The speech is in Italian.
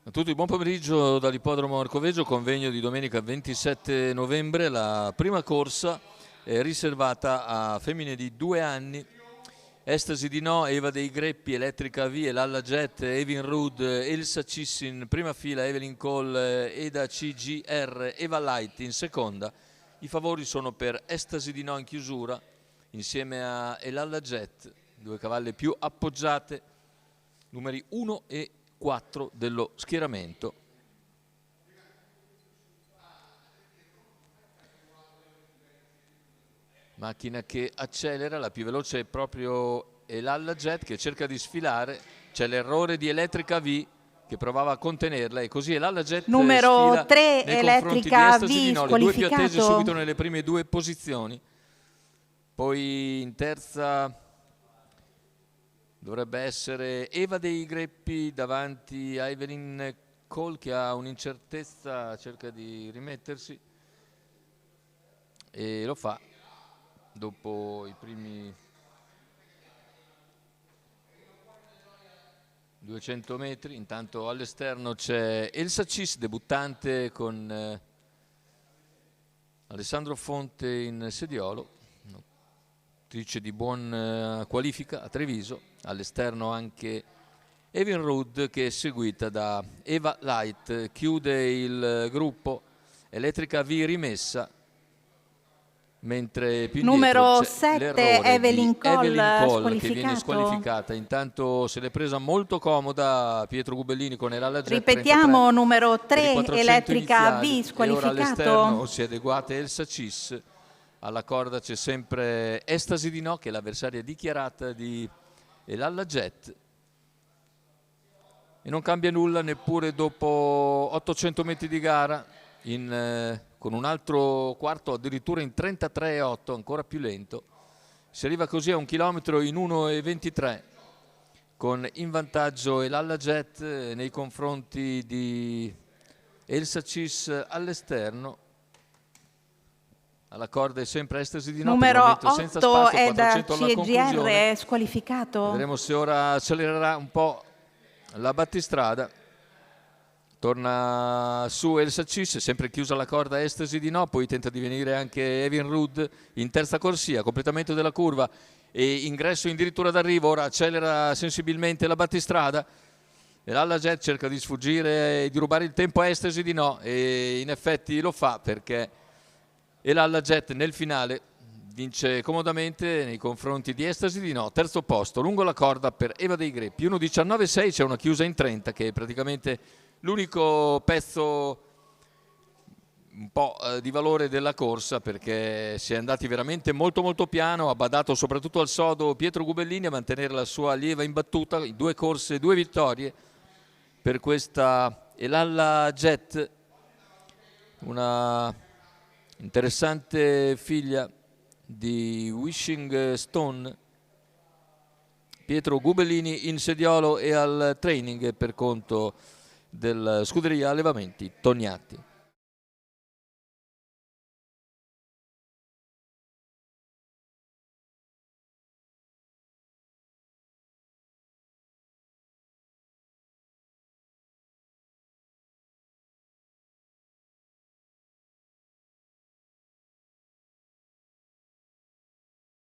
A tutti buon pomeriggio dall'ippodromo Arcoveggio, convegno di domenica 27 novembre. La prima corsa è riservata a femmine di 2 anni. Estasi di No, Eva dei Greppi, Elettrica V, Lalla Jet, Evin Rood, Elsa Cis in prima fila, Evelyn Cole, Eda CGR, Eva Light in seconda. I favori sono per Estasi di No in chiusura insieme a Lalla Jet, due cavalle più appoggiate, numeri 1 e 4 dello schieramento. Macchina che accelera, la più veloce è proprio Lalla Jet che cerca di sfilare. C'è l'errore di Elettrica V che provava a contenerla e così Lalla Jet numero 3 nei Elettrica V di no, le due più attese squalificato. subito nelle prime due posizioni. Poi in terza dovrebbe essere Eva dei Greppi davanti a Evelyn Cole che ha un'incertezza, cerca di rimettersi e lo fa dopo i primi 200 metri. Intanto all'esterno c'è Elsa Cis, debuttante con Alessandro Fonte in sediolo, attrice di buon qualifica a Treviso. All'esterno anche Evin Rood che è seguita da Eva Light. Chiude il gruppo Elettrica V rimessa, mentre più numero c'è 7 Evelyn Cole che viene squalificata. Intanto se l'è presa molto comoda Pietro Gubellini con Lalla Jet. Ripetiamo, numero 3 Elettrica V squalificato. E ora all'esterno si è adeguata Elsa Cis. Alla corda c'è sempre Estasi di No che è l'avversaria dichiarata di Lalla Jet. E non cambia nulla neppure dopo 800 metri di gara con un altro quarto addirittura in 33,8, ancora più lento. Si arriva così a 1 chilometro in 1,23 con in vantaggio Lalla Jet nei confronti di Elsa Cis all'esterno. Alla corda è sempre Estasi di No, numero 8 senza spazio, è da 400 alla conclusione. CGR squalificato. Vedremo se ora accelererà un po' la battistrada. Torna su Elsa Cis, sempre chiusa la corda Estasi di No, poi tenta di venire anche Evin Rood in terza corsia, completamento della curva e ingresso addirittura d'arrivo. Ora accelera sensibilmente la battistrada e Lalla Jet cerca di sfuggire e di rubare il tempo a Estasi di No e in effetti lo fa, perché Lalla Jet nel finale vince comodamente nei confronti di Estasi di No. Terzo posto lungo la corda per Eva dei Greppi, 1,19,6, c'è una chiusa in 30 che è praticamente l'unico pezzo un po' di valore della corsa, perché si è andati veramente molto piano. Ha badato soprattutto al sodo Pietro Gubellini a mantenere la sua lieva imbattuta in 2 corse, 2 vittorie per questa Lalla Jet, una interessante figlia di Wishing Stone. Pietro Gubellini in sediolo e al training per conto del Scuderia Allevamenti Tognatti.